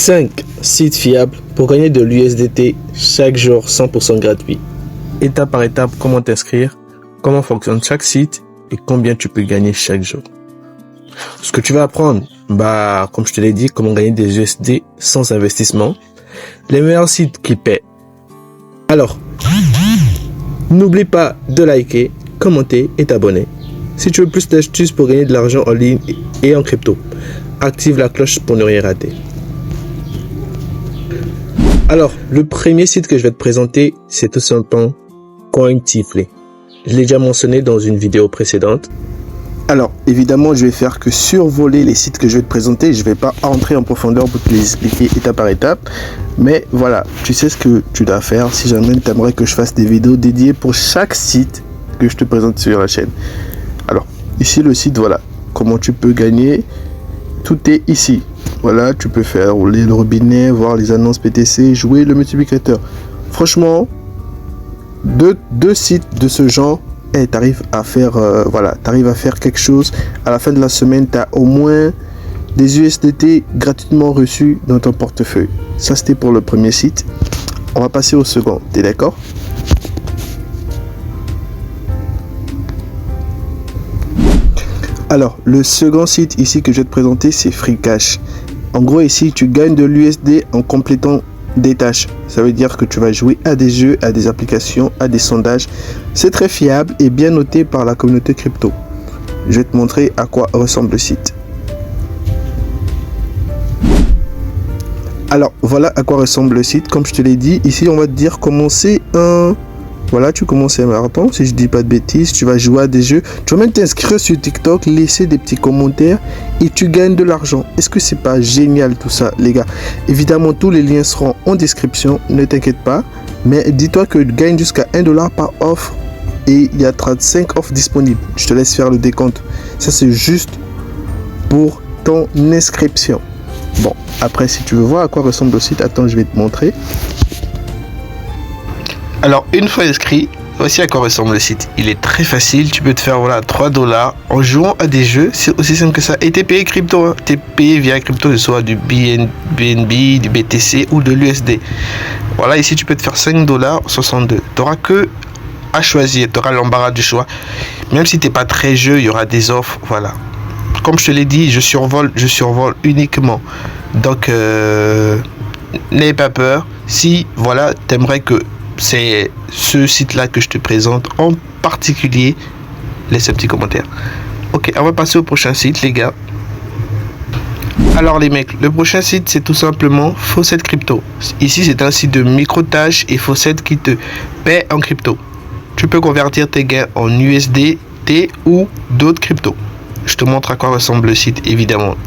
5 sites fiables pour gagner de l'USDT chaque jour 100% gratuit. Étape par étape, comment t'inscrire, comment fonctionne chaque site et combien tu peux gagner chaque jour. Ce que tu vas apprendre, comme je te l'ai dit, comment gagner des USD sans investissement, les meilleurs sites qui paient. Alors, n'oublie pas de liker, commenter et t'abonner. Si tu veux plus d'astuces pour gagner de l'argent en ligne et en crypto, active la cloche pour ne rien rater. Alors, le premier site que je vais te présenter, c'est tout simplement Cointifly. Je l'ai déjà mentionné dans une vidéo précédente. Alors, évidemment, je vais faire que survoler les sites que je vais te présenter. Je ne vais pas entrer en profondeur pour te les expliquer étape par étape. Mais voilà, tu sais ce que tu dois faire. Si jamais tu aimerais que je fasse des vidéos dédiées pour chaque site que je te présente sur la chaîne. Alors, ici, le site, voilà. Comment tu peux gagner. Tout est ici. Voilà, tu peux faire rouler le robinet, voir les annonces PTC, jouer le multiplicateur. Franchement, deux sites de ce genre, et tu arrives à faire quelque chose. À la fin de la semaine, tu as au moins des USDT gratuitement reçus dans ton portefeuille. Ça, c'était pour le premier site. On va passer au second. Tu es d'accord? Alors, le second site ici que je vais te présenter, c'est FreeCash. En gros, ici, tu gagnes de l'USD en complétant des tâches. Ça veut dire que tu vas jouer à des jeux, à des applications, à des sondages. C'est très fiable et bien noté par la communauté crypto. Je vais te montrer à quoi ressemble le site. Alors, voilà à quoi ressemble le site. Comme je te l'ai dit, ici, on va te dire commencer un... Voilà, tu commences un marathon, si je dis pas de bêtises, tu vas jouer à des jeux, tu vas même t'inscrire sur TikTok, laisser des petits commentaires et tu gagnes de l'argent. Est-ce que c'est pas génial tout ça, les gars? Évidemment, tous les liens seront en description, ne t'inquiète pas, mais dis-toi que tu gagnes jusqu'à $1 par offre et il y a 35 offres disponibles. Je te laisse faire le décompte. Ça, c'est juste pour ton inscription. Bon, après, si tu veux voir à quoi ressemble le site, attends, je vais te montrer. Alors, une fois inscrit, voici à quoi ressemble le site. Il est très facile, tu peux te faire $3 en jouant à des jeux, c'est aussi simple que ça. Et t'es payé crypto, hein. T'es payé via crypto, que ce soit du BNB, du BTC ou de l'USD. Voilà, ici tu peux te faire $5,62. Tu n'auras que à choisir, tu auras l'embarras du choix. Même si t'es pas très jeu, il y aura des offres, voilà. Comme je te l'ai dit, je survole uniquement. Donc, n'aie pas peur. Si, voilà, t'aimerais que c'est ce site-là que je te présente en particulier, laisse un petit commentaire. Ok, on va passer au prochain site, les gars. Alors les mecs, le prochain site, c'est tout simplement Faucet Crypto. Ici, c'est un site de micro-tâches et Faucet qui te paie en crypto. Tu peux convertir tes gains en USDT ou d'autres cryptos. Je te montre à quoi ressemble le site, évidemment.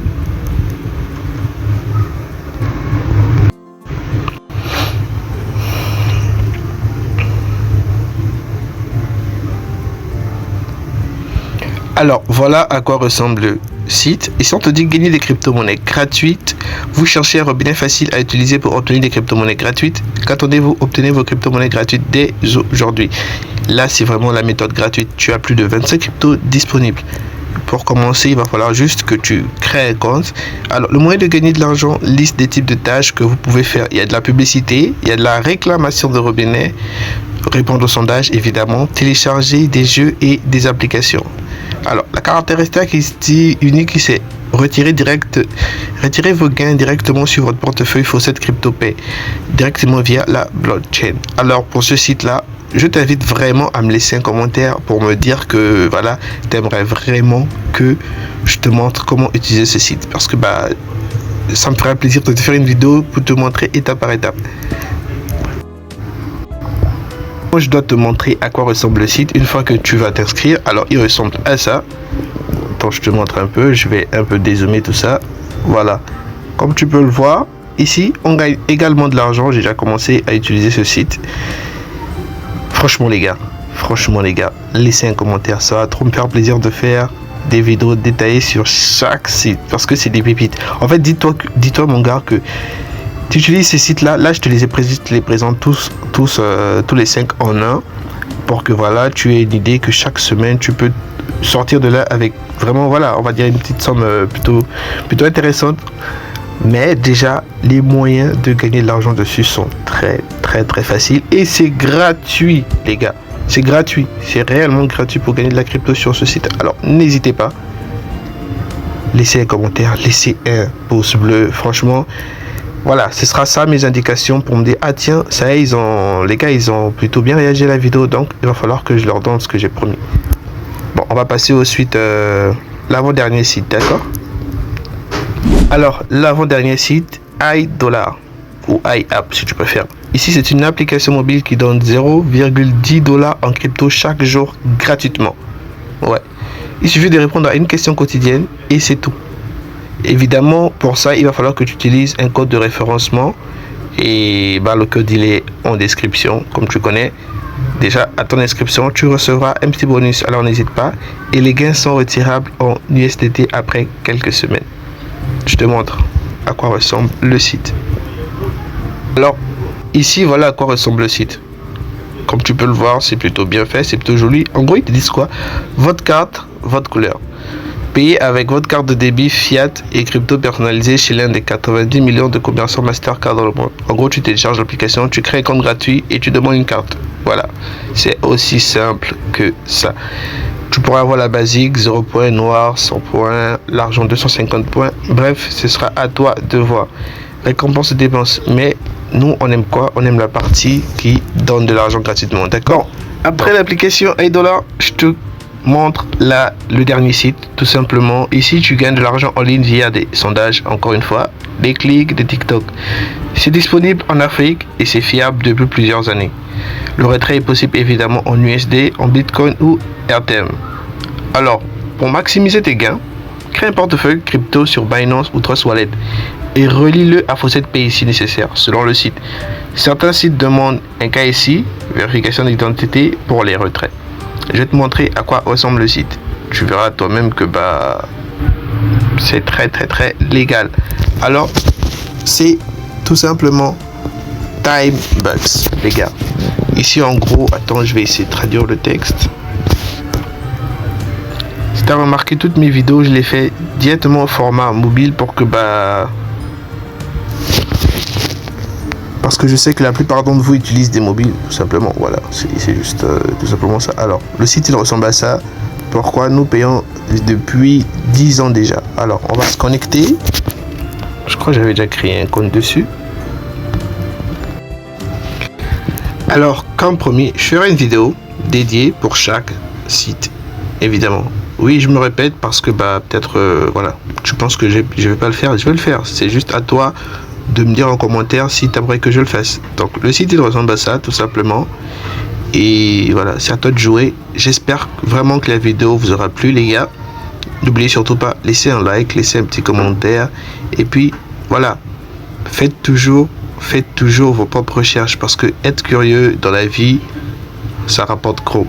Alors, voilà à quoi ressemble le site. Ici, on te dit gagner des crypto-monnaies gratuites. Vous cherchez un robinet facile à utiliser pour obtenir des crypto-monnaies gratuites. Qu'attendez-vous? Obtenez vos crypto-monnaies gratuites dès aujourd'hui. Là, c'est vraiment la méthode gratuite. Tu as plus de 25 cryptos disponibles. Pour commencer, il va falloir juste que tu crées un compte. Alors, le moyen de gagner de l'argent, liste des types de tâches que vous pouvez faire. Il y a de la publicité, il y a de la réclamation de robinet, répondre aux sondages, évidemment, télécharger des jeux et des applications. Alors, la caractéristique ici unique, c'est retirer vos gains directement sur votre portefeuille Faucet CryptoPay, directement via la blockchain. Alors, pour ce site-là, je t'invite vraiment à me laisser un commentaire pour me dire que, voilà, tu aimerais vraiment que je te montre comment utiliser ce site. Parce que, ça me ferait un plaisir de te faire une vidéo pour te montrer étape par étape. Je dois te montrer à quoi ressemble le site une fois que tu vas t'inscrire. Alors, il ressemble à ça. Attends, je te montre un peu. Je vais un peu dézoomer tout ça. Voilà. Comme tu peux le voir, ici, on gagne également de l'argent. J'ai déjà commencé à utiliser ce site. Franchement, les gars, laissez un commentaire. Ça va trop me faire plaisir de faire des vidéos détaillées sur chaque site. Parce que c'est des pépites. En fait, dis-toi mon gars, que tu utilises ces sites-là. Là, je te les présente tous les 5 en un. Pour que, voilà, tu aies une idée que chaque semaine, tu peux sortir de là avec vraiment, voilà, on va dire une petite somme plutôt intéressante. Mais déjà, les moyens de gagner de l'argent dessus sont très faciles. Et c'est gratuit, les gars. C'est gratuit. C'est réellement gratuit pour gagner de la crypto sur ce site. Alors, n'hésitez pas. Laissez un commentaire, laissez un pouce bleu. Franchement, voilà, ce sera ça mes indications pour me dire, ah tiens, ça y est, les gars, ils ont plutôt bien réagi à la vidéo. Donc, il va falloir que je leur donne ce que j'ai promis. Bon, on va passer au suite l'avant-dernier site, d'accord? Alors, l'avant-dernier site, iDollar ou iApp si tu préfères. Ici, c'est une application mobile qui donne 0,10 $ en crypto chaque jour gratuitement. Ouais. Il suffit de répondre à une question quotidienne et c'est tout. Évidemment, pour ça, il va falloir que tu utilises un code de référencement et le code il est en description, comme tu connais. Déjà, à ton inscription, tu recevras un petit bonus, alors n'hésite pas. Et les gains sont retirables en USDT après quelques semaines. Je te montre à quoi ressemble le site. Alors, ici, voilà à quoi ressemble le site. Comme tu peux le voir, c'est plutôt bien fait, c'est plutôt joli. En gros, ils te disent quoi? Votre carte, votre couleur. Payez avec votre carte de débit Fiat et crypto personnalisée chez l'un des 90 millions de commerçants Mastercard dans le monde. En gros, tu télécharges l'application, tu crées un compte gratuit et tu demandes une carte. Voilà, c'est aussi simple que ça. Tu pourras avoir la basique, 0 points, noir, 100 points, l'argent 250 points. Bref, ce sera à toi de voir. Récompense et dépenses. Mais nous, on aime quoi? On aime la partie qui donne de l'argent gratuitement. D'accord? Après l'application iDollar, je te montre là le dernier site. Tout simplement, ici, tu gagnes de l'argent en ligne via des sondages, encore une fois, des clics, des TikTok. C'est disponible en Afrique et c'est fiable depuis plusieurs années. Le retrait est possible évidemment en USD, en Bitcoin ou RTM. Alors, pour maximiser tes gains, crée un portefeuille crypto sur Binance ou Trust Wallet et relie-le à Faucet Pay si nécessaire, selon le site. Certains sites demandent un KYC, vérification d'identité, pour les retraits. Je vais te montrer à quoi ressemble le site. Tu verras toi-même que c'est très légal. Alors, c'est tout simplement TimeBucks, les gars. Ici, en gros, attends, je vais essayer de traduire le texte. Si tu as remarqué, toutes mes vidéos, je les fais directement au format mobile pour que parce que je sais que la plupart d'entre vous utilisent des mobiles, tout simplement. Voilà, c'est juste tout simplement ça. Alors, le site, il ressemble à ça. Pourquoi? Nous payons depuis 10 ans déjà. Alors, on va se connecter. Je crois que j'avais déjà créé un compte dessus. Alors, comme promis, je ferai une vidéo dédiée pour chaque site, évidemment. Oui, je me répète parce que peut-être, voilà, tu penses que je vais pas le faire, je vais le faire. C'est juste à toi de me dire en commentaire si tu aimerais que je le fasse. Donc, le site, il ressemble à ça, tout simplement. Et voilà, c'est à toi de jouer. J'espère vraiment que la vidéo vous aura plu, les gars. N'oubliez surtout pas, laissez un like, laissez un petit commentaire. Et puis, voilà, faites toujours vos propres recherches parce que être curieux dans la vie, ça rapporte gros.